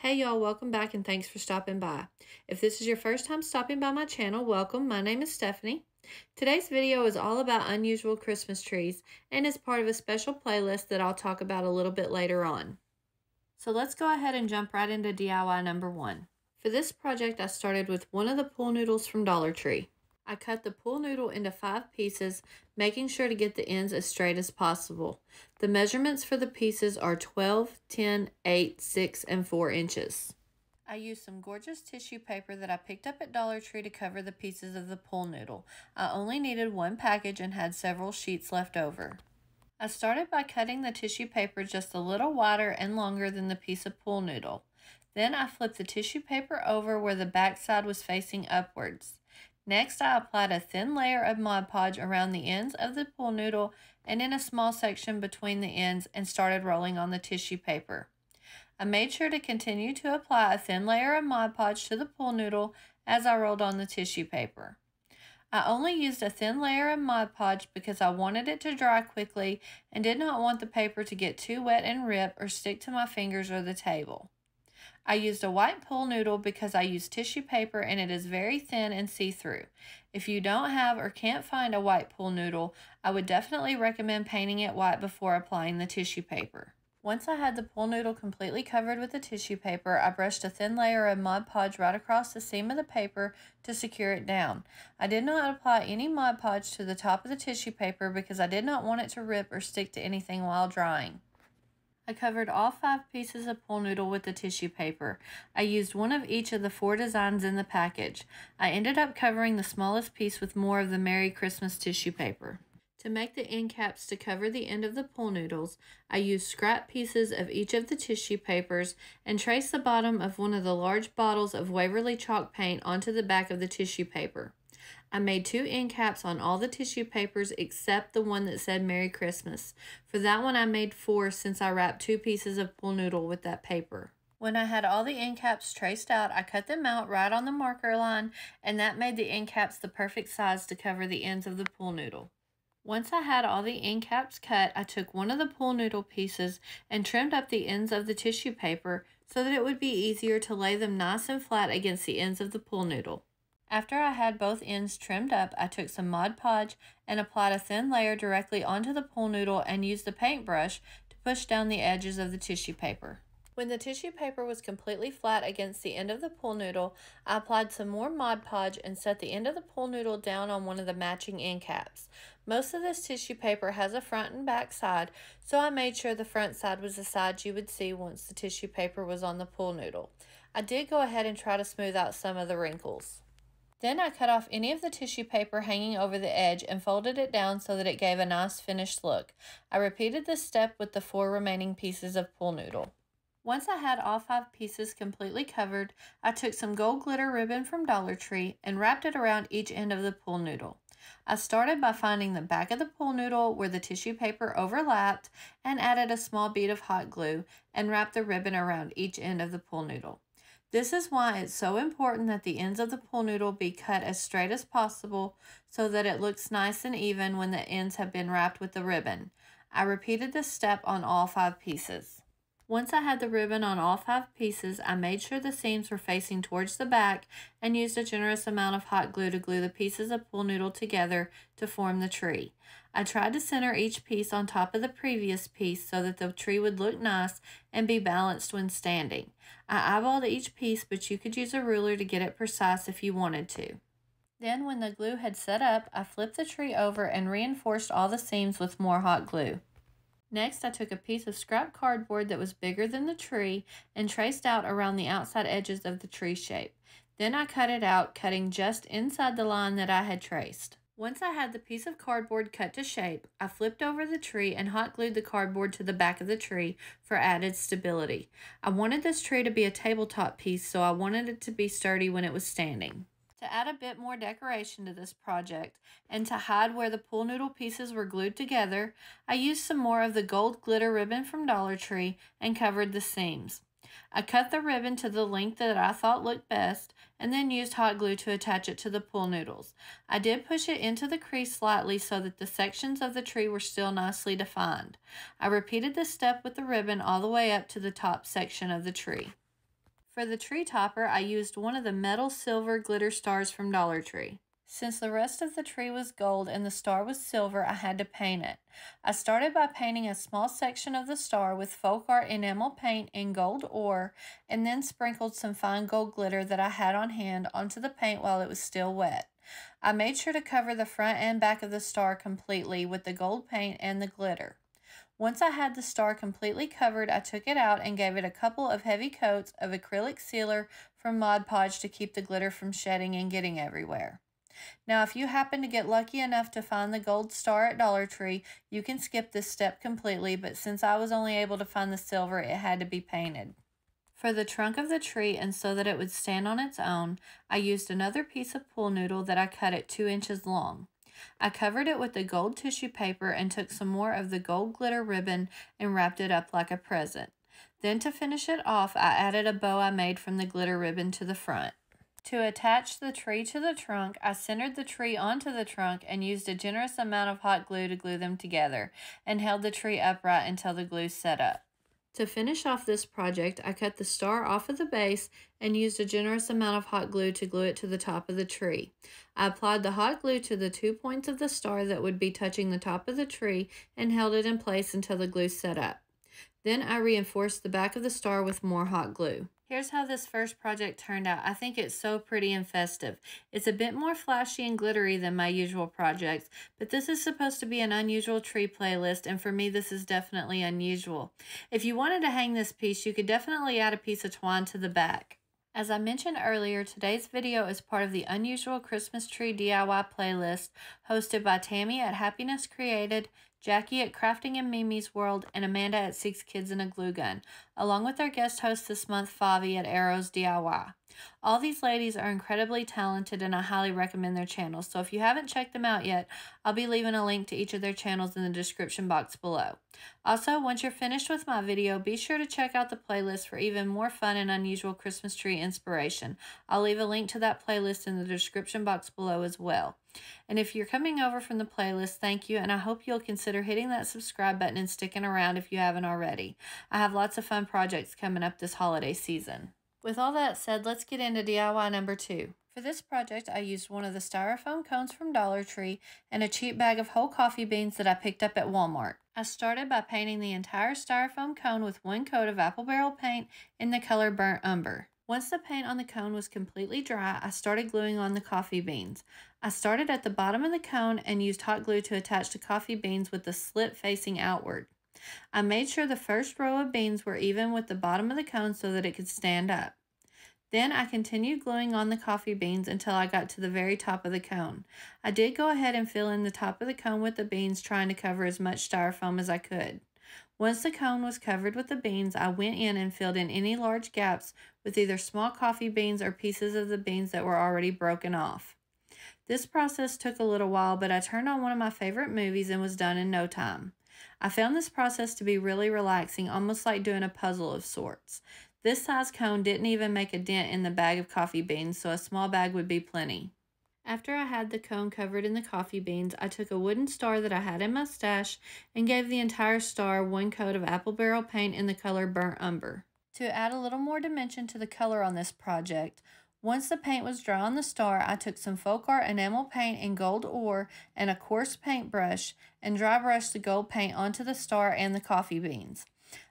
Hey y'all, welcome back and thanks for stopping by. If this is your first time stopping by my channel, welcome. My name is Stephanie. Today's video is all about unusual Christmas trees and is part of a special playlist that I'll talk about a little bit later on. So let's go ahead and jump right into DIY number 1. For this project, I started with one of the pool noodles from Dollar Tree. I cut the pool noodle into 5 pieces, making sure to get the ends as straight as possible. The measurements for the pieces are 12, 10, 8, 6, and 4 inches. I used some gorgeous tissue paper that I picked up at Dollar Tree to cover the pieces of the pool noodle. I only needed one package and had several sheets left over. I started by cutting the tissue paper just a little wider and longer than the piece of pool noodle. Then I flipped the tissue paper over where the back side was facing upwards. Next, I applied a thin layer of Mod Podge around the ends of the pool noodle and in a small section between the ends and started rolling on the tissue paper. I made sure to continue to apply a thin layer of Mod Podge to the pool noodle as I rolled on the tissue paper. I only used a thin layer of Mod Podge because I wanted it to dry quickly and did not want the paper to get too wet and rip or stick to my fingers or the table. I used a white pool noodle because I used tissue paper and it is very thin and see-through. If you don't have or can't find a white pool noodle, I would definitely recommend painting it white before applying the tissue paper. Once I had the pool noodle completely covered with the tissue paper, I brushed a thin layer of Mod Podge right across the seam of the paper to secure it down. I did not apply any Mod Podge to the top of the tissue paper because I did not want it to rip or stick to anything while drying. I covered all 5 pieces of pool noodle with the tissue paper. I used one of each of the 4 designs in the package. I ended up covering the smallest piece with more of the Merry Christmas tissue paper. To make the end caps to cover the end of the pool noodles, I used scrap pieces of each of the tissue papers and traced the bottom of one of the large bottles of Waverly chalk paint onto the back of the tissue paper. I made 2 end caps on all the tissue papers except the one that said Merry Christmas. For that one I made 4 since I wrapped 2 pieces of pool noodle with that paper. When I had all the end caps traced out, I cut them out right on the marker line, and that made the end caps the perfect size to cover the ends of the pool noodle. Once I had all the end caps cut, I took one of the pool noodle pieces and trimmed up the ends of the tissue paper so that it would be easier to lay them nice and flat against the ends of the pool noodle. After I had both ends trimmed up, I took some Mod Podge and applied a thin layer directly onto the pool noodle and used the paintbrush to push down the edges of the tissue paper. When the tissue paper was completely flat against the end of the pool noodle, I applied some more Mod Podge and set the end of the pool noodle down on one of the matching end caps. Most of this tissue paper has a front and back side, so I made sure the front side was the side you would see once the tissue paper was on the pool noodle. I did go ahead and try to smooth out some of the wrinkles. Then I cut off any of the tissue paper hanging over the edge and folded it down so that it gave a nice finished look. I repeated this step with the 4 remaining pieces of pool noodle. Once I had all 5 pieces completely covered, I took some gold glitter ribbon from Dollar Tree and wrapped it around each end of the pool noodle. I started by finding the back of the pool noodle where the tissue paper overlapped and added a small bead of hot glue and wrapped the ribbon around each end of the pool noodle. This is why it's so important that the ends of the pool noodle be cut as straight as possible so that it looks nice and even when the ends have been wrapped with the ribbon. I repeated this step on all 5 pieces. Once I had the ribbon on all 5 pieces, I made sure the seams were facing towards the back and used a generous amount of hot glue to glue the pieces of pool noodle together to form the tree. I tried to center each piece on top of the previous piece so that the tree would look nice and be balanced when standing. I eyeballed each piece, but you could use a ruler to get it precise if you wanted to. Then when the glue had set up, I flipped the tree over and reinforced all the seams with more hot glue. Next, I took a piece of scrap cardboard that was bigger than the tree and traced out around the outside edges of the tree shape. Then I cut it out, cutting just inside the line that I had traced. Once I had the piece of cardboard cut to shape, I flipped over the tree and hot glued the cardboard to the back of the tree for added stability. I wanted this tree to be a tabletop piece, so I wanted it to be sturdy when it was standing. To add a bit more decoration to this project and to hide where the pool noodle pieces were glued together, I used some more of the gold glitter ribbon from Dollar Tree and covered the seams. I cut the ribbon to the length that I thought looked best and then used hot glue to attach it to the pool noodles. I did push it into the crease slightly so that the sections of the tree were still nicely defined. I repeated this step with the ribbon all the way up to the top section of the tree. For the tree topper, I used one of the metal silver glitter stars from Dollar Tree. Since the rest of the tree was gold and the star was silver, I had to paint it. I started by painting a small section of the star with folk art enamel paint in gold ore, and then sprinkled some fine gold glitter that I had on hand onto the paint while it was still wet. I made sure to cover the front and back of the star completely with the gold paint and the glitter. Once I had the star completely covered, I took it out and gave it a couple of heavy coats of acrylic sealer from Mod Podge to keep the glitter from shedding and getting everywhere. Now, if you happen to get lucky enough to find the gold star at Dollar Tree, you can skip this step completely, but since I was only able to find the silver, it had to be painted. For the trunk of the tree, and so that it would stand on its own, I used another piece of pool noodle that I cut at 2 inches long. I covered it with the gold tissue paper and took some more of the gold glitter ribbon and wrapped it up like a present. Then to finish it off, I added a bow I made from the glitter ribbon to the front. To attach the tree to the trunk, I centered the tree onto the trunk and used a generous amount of hot glue to glue them together, and held the tree upright until the glue set up. To finish off this project, I cut the star off of the base and used a generous amount of hot glue to glue it to the top of the tree. I applied the hot glue to the 2 points of the star that would be touching the top of the tree and held it in place until the glue set up. Then I reinforced the back of the star with more hot glue. Here's how this first project turned out. I think it's so pretty and festive. It's a bit more flashy and glittery than my usual projects, but this is supposed to be an unusual tree playlist, and for me this is definitely unusual. If you wanted to hang this piece, you could definitely add a piece of twine to the back. As I mentioned earlier, today's video is part of the Unusual Christmas Tree DIY playlist hosted by Tammy at Happiness Created, Jackie at Crafting in Mimi's World, and Amanda at 6 Kids and a Glue Gun, along with our guest host this month, Favi at Arrows DIY. All these ladies are incredibly talented, and I highly recommend their channels, so if you haven't checked them out yet, I'll be leaving a link to each of their channels in the description box below. Also, once you're finished with my video, be sure to check out the playlist for even more fun and unusual Christmas tree inspiration. I'll leave a link to that playlist in the description box below as well. And if you're coming over from the playlist, thank you, and I hope you'll consider hitting that subscribe button and sticking around if you haven't already. I have lots of fun projects coming up this holiday season. With all that said, let's get into DIY number 2. For this project, I used one of the styrofoam cones from Dollar Tree and a cheap bag of whole coffee beans that I picked up at Walmart. I started by painting the entire styrofoam cone with one coat of apple barrel paint in the color Burnt Umber. Once the paint on the cone was completely dry, I started gluing on the coffee beans. I started at the bottom of the cone and used hot glue to attach the coffee beans with the slit facing outward. I made sure the first row of beans were even with the bottom of the cone so that it could stand up. Then I continued gluing on the coffee beans until I got to the very top of the cone. I did go ahead and fill in the top of the cone with the beans, trying to cover as much styrofoam as I could. Once the cone was covered with the beans, I went in and filled in any large gaps with either small coffee beans or pieces of the beans that were already broken off. This process took a little while, but I turned on one of my favorite movies and was done in no time. I found this process to be really relaxing, almost like doing a puzzle of sorts. This size cone didn't even make a dent in the bag of coffee beans, so a small bag would be plenty. After I had the cone covered in the coffee beans, I took a wooden star that I had in my stash and gave the entire star one coat of apple barrel paint in the color Burnt Umber. To add a little more dimension to the color on this project, once the paint was dry on the star, I took some folk art enamel paint in gold ore and a coarse paintbrush and dry brushed the gold paint onto the star and the coffee beans.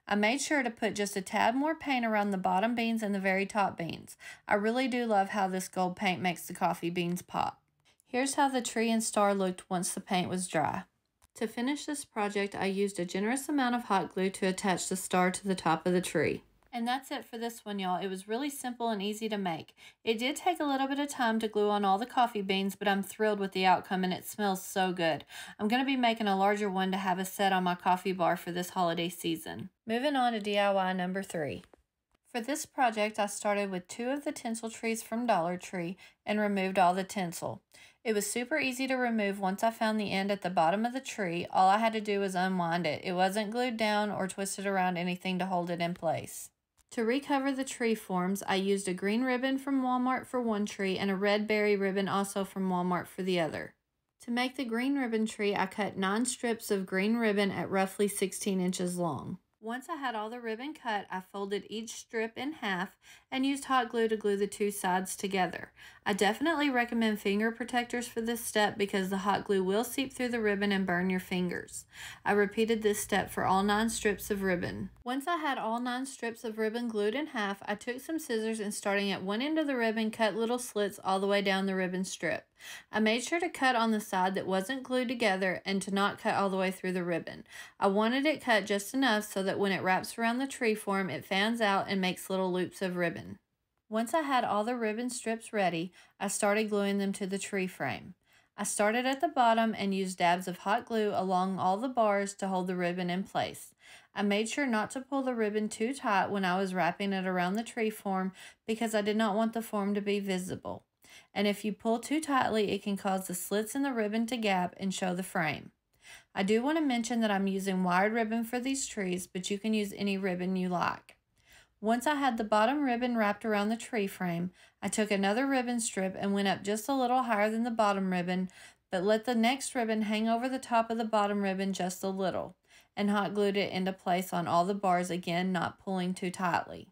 I made sure to put just a tad more paint around the bottom beans and the very top beans. I really do love how this gold paint makes the coffee beans pop. Here's how the tree and star looked once the paint was dry. To finish this project, I used a generous amount of hot glue to attach the star to the top of the tree. And that's it for this one, y'all. It was really simple and easy to make. It did take a little bit of time to glue on all the coffee beans, but I'm thrilled with the outcome and it smells so good. I'm going to be making a larger one to have a set on my coffee bar for this holiday season. Moving on to DIY number 3. For this project, I started with 2 of the tinsel trees from Dollar Tree and removed all the tinsel. It was super easy to remove once I found the end at the bottom of the tree. All I had to do was unwind it. It wasn't glued down or twisted around anything to hold it in place. To recover the tree forms, I used a green ribbon from Walmart for one tree and a red berry ribbon also from Walmart for the other. To make the green ribbon tree, I cut 9 strips of green ribbon at roughly 16 inches long. Once I had all the ribbon cut, I folded each strip in half and used hot glue to glue the two sides together. I definitely recommend finger protectors for this step because the hot glue will seep through the ribbon and burn your fingers. I repeated this step for all 9 strips of ribbon. Once I had all 9 strips of ribbon glued in half, I took some scissors and starting at one end of the ribbon, cut little slits all the way down the ribbon strip. I made sure to cut on the side that wasn't glued together and to not cut all the way through the ribbon. I wanted it cut just enough so that when it wraps around the tree form, it fans out and makes little loops of ribbon. Once I had all the ribbon strips ready, I started gluing them to the tree frame. I started at the bottom and used dabs of hot glue along all the bars to hold the ribbon in place. I made sure not to pull the ribbon too tight when I was wrapping it around the tree form because I did not want the form to be visible. And if you pull too tightly, it can cause the slits in the ribbon to gap and show the frame. I do want to mention that I'm using wired ribbon for these trees, but you can use any ribbon you like. Once I had the bottom ribbon wrapped around the tree frame, I took another ribbon strip and went up just a little higher than the bottom ribbon, but let the next ribbon hang over the top of the bottom ribbon just a little, and hot glued it into place on all the bars, again not pulling too tightly.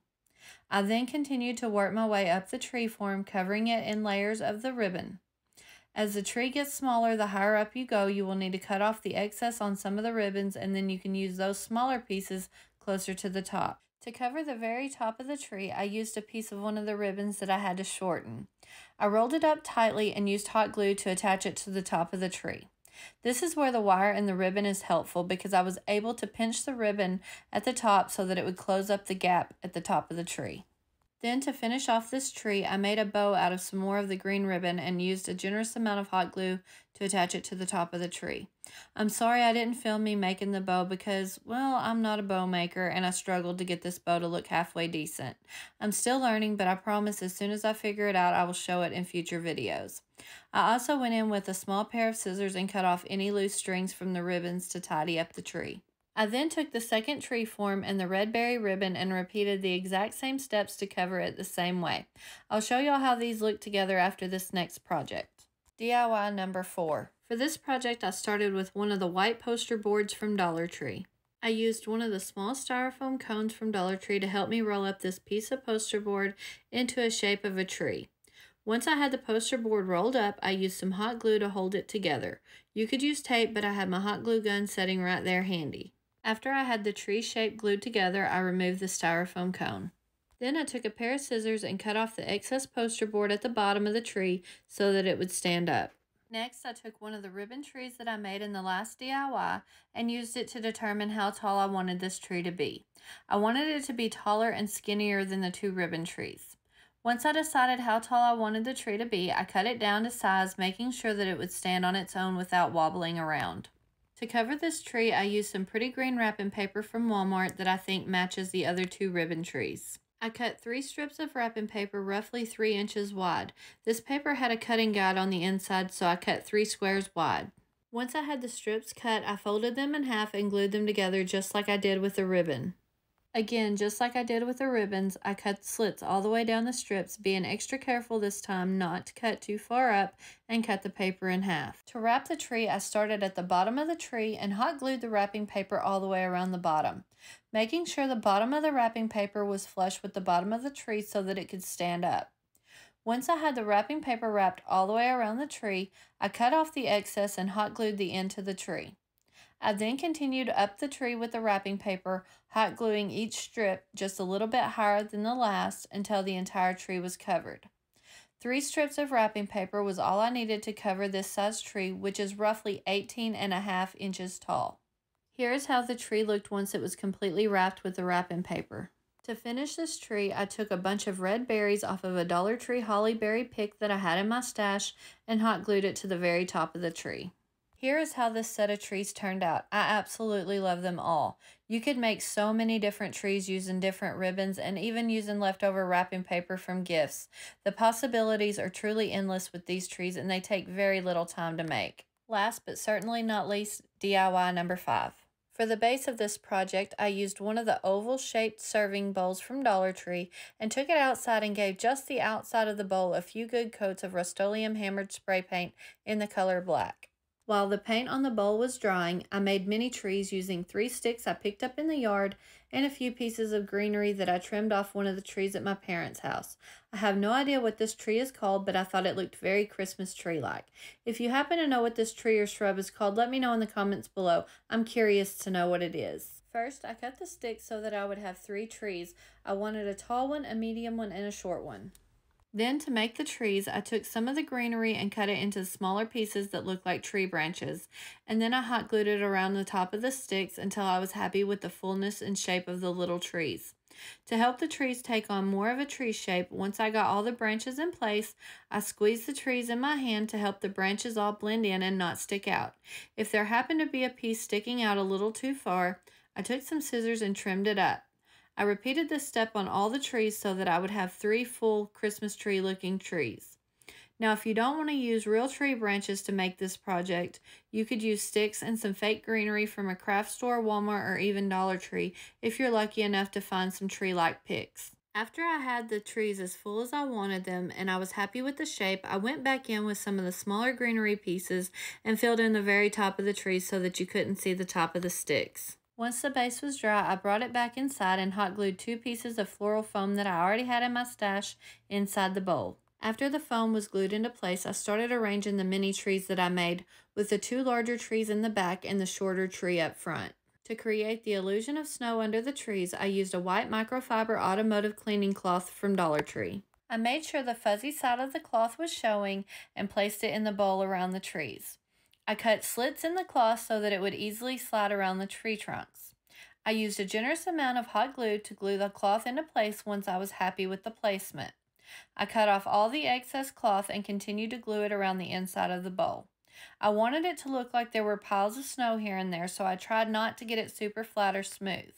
I then continued to work my way up the tree form, covering it in layers of the ribbon. As the tree gets smaller, the higher up you go, you will need to cut off the excess on some of the ribbons, and then you can use those smaller pieces closer to the top. To cover the very top of the tree, I used a piece of one of the ribbons that I had to shorten. I rolled it up tightly and used hot glue to attach it to the top of the tree. This is where the wire and the ribbon is helpful because I was able to pinch the ribbon at the top so that it would close up the gap at the top of the tree. Then to finish off this tree, I made a bow out of some more of the green ribbon and used a generous amount of hot glue to attach it to the top of the tree. I'm sorry I didn't film me making the bow because, well, I'm not a bow maker and I struggled to get this bow to look halfway decent. I'm still learning, but I promise as soon as I figure it out, I will show it in future videos. I also went in with a small pair of scissors and cut off any loose strings from the ribbons to tidy up the tree. I then took the second tree form and the red berry ribbon and repeated the exact same steps to cover it the same way. I'll show y'all how these look together after this next project. DIY number 4. For this project, I started with one of the white poster boards from Dollar Tree. I used one of the small styrofoam cones from Dollar Tree to help me roll up this piece of poster board into a shape of a tree. Once I had the poster board rolled up, I used some hot glue to hold it together. You could use tape, but I had my hot glue gun sitting right there handy. After I had the tree shape glued together, I removed the styrofoam cone. Then I took a pair of scissors and cut off the excess poster board at the bottom of the tree so that it would stand up. Next, I took one of the ribbon trees that I made in the last DIY and used it to determine how tall I wanted this tree to be. I wanted it to be taller and skinnier than the 2 ribbon trees. Once I decided how tall I wanted the tree to be, I cut it down to size, making sure that it would stand on its own without wobbling around. To cover this tree, I used some pretty green wrapping paper from Walmart that I think matches the other 2 ribbon trees. I cut 3 strips of wrapping paper roughly 3 inches wide. This paper had a cutting guide on the inside, so I cut 3 squares wide. Once I had the strips cut, I folded them in half and glued them together just like I did with the ribbon. Again, just like I did with the ribbons, I cut slits all the way down the strips, being extra careful this time not to cut too far up and cut the paper in half. To wrap the tree, I started at the bottom of the tree and hot glued the wrapping paper all the way around the bottom, making sure the bottom of the wrapping paper was flush with the bottom of the tree so that it could stand up. Once I had the wrapping paper wrapped all the way around the tree, I cut off the excess and hot glued the end to the tree. I then continued up the tree with the wrapping paper, hot gluing each strip just a little bit higher than the last until the entire tree was covered. 3 strips of wrapping paper was all I needed to cover this size tree, which is roughly 18.5 inches tall. Here is how the tree looked once it was completely wrapped with the wrapping paper. To finish this tree, I took a bunch of red berries off of a Dollar Tree holly berry pick that I had in my stash and hot glued it to the very top of the tree. Here is how this set of trees turned out. I absolutely love them all. You could make so many different trees using different ribbons and even using leftover wrapping paper from gifts. The possibilities are truly endless with these trees and they take very little time to make. Last but certainly not least, DIY number 5. For the base of this project, I used one of the oval-shaped serving bowls from Dollar Tree and took it outside and gave just the outside of the bowl a few good coats of Rust-Oleum hammered spray paint in the color black. While the paint on the bowl was drying, I made mini trees using 3 sticks I picked up in the yard and a few pieces of greenery that I trimmed off one of the trees at my parents' house. I have no idea what this tree is called, but I thought it looked very Christmas tree-like. If you happen to know what this tree or shrub is called, let me know in the comments below. I'm curious to know what it is. First, I cut the sticks so that I would have 3 trees. I wanted a tall one, a medium one, and a short one. Then, to make the trees, I took some of the greenery and cut it into smaller pieces that look like tree branches, and then I hot glued it around the top of the sticks until I was happy with the fullness and shape of the little trees. To help the trees take on more of a tree shape, once I got all the branches in place, I squeezed the trees in my hand to help the branches all blend in and not stick out. If there happened to be a piece sticking out a little too far, I took some scissors and trimmed it up. I repeated this step on all the trees so that I would have 3 full Christmas tree looking trees. Now, if you don't want to use real tree branches to make this project, you could use sticks and some fake greenery from a craft store, Walmart, or even Dollar Tree if you're lucky enough to find some tree-like picks. After I had the trees as full as I wanted them and I was happy with the shape, I went back in with some of the smaller greenery pieces and filled in the very top of the trees so that you couldn't see the top of the sticks. Once the base was dry, I brought it back inside and hot glued 2 pieces of floral foam that I already had in my stash inside the bowl. After the foam was glued into place, I started arranging the mini trees that I made with the 2 larger trees in the back and the shorter tree up front. To create the illusion of snow under the trees, I used a white microfiber automotive cleaning cloth from Dollar Tree. I made sure the fuzzy side of the cloth was showing and placed it in the bowl around the trees. I cut slits in the cloth so that it would easily slide around the tree trunks. I used a generous amount of hot glue to glue the cloth into place once I was happy with the placement. I cut off all the excess cloth and continued to glue it around the inside of the bowl. I wanted it to look like there were piles of snow here and there, so I tried not to get it super flat or smooth.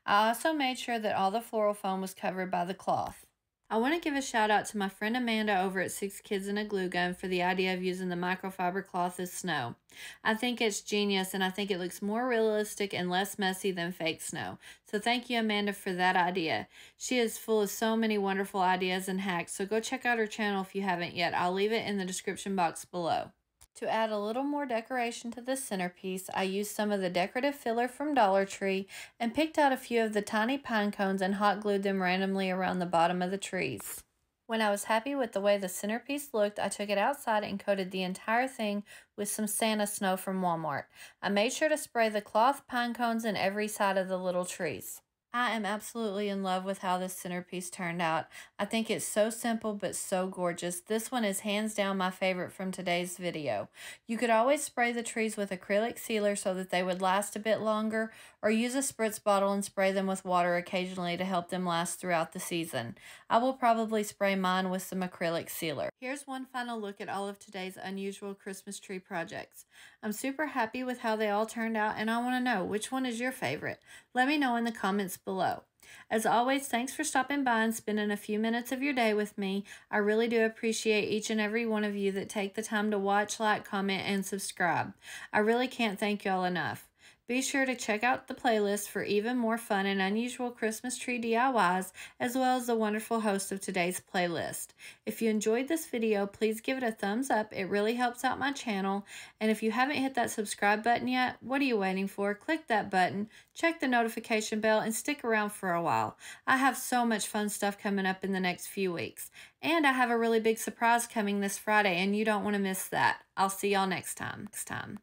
I also made sure that all the floral foam was covered by the cloth. I want to give a shout out to my friend Amanda over at 6 Kids and a Glue Gun for the idea of using the microfiber cloth as snow. I think it's genius and I think it looks more realistic and less messy than fake snow. So thank you, Amanda, for that idea. She is full of so many wonderful ideas and hacks, so go check out her channel if you haven't yet. I'll leave it in the description box below. To add a little more decoration to the centerpiece, I used some of the decorative filler from Dollar Tree and picked out a few of the tiny pine cones and hot glued them randomly around the bottom of the trees. When I was happy with the way the centerpiece looked, I took it outside and coated the entire thing with some Santa snow from Walmart. I made sure to spray the cloth pine cones in every side of the little trees. I am absolutely in love with how this centerpiece turned out. I think it's so simple but so gorgeous. This one is hands down my favorite from today's video. You could always spray the trees with acrylic sealer so that they would last a bit longer, or use a spritz bottle and spray them with water occasionally to help them last throughout the season. I will probably spray mine with some acrylic sealer. Here's one final look at all of today's unusual Christmas tree projects. I'm super happy with how they all turned out, and I want to know, which one is your favorite? Let me know in the comments below. As always, thanks for stopping by and spending a few minutes of your day with me. I really do appreciate each and every one of you that take the time to watch, like, comment, and subscribe. I really can't thank y'all enough. Be sure to check out the playlist for even more fun and unusual Christmas tree DIYs, as well as the wonderful host of today's playlist. If you enjoyed this video, please give it a thumbs up. It really helps out my channel. And if you haven't hit that subscribe button yet, what are you waiting for? Click that button, check the notification bell, and stick around for a while. I have so much fun stuff coming up in the next few weeks. And I have a really big surprise coming this Friday, and you don't want to miss that. I'll see y'all next time.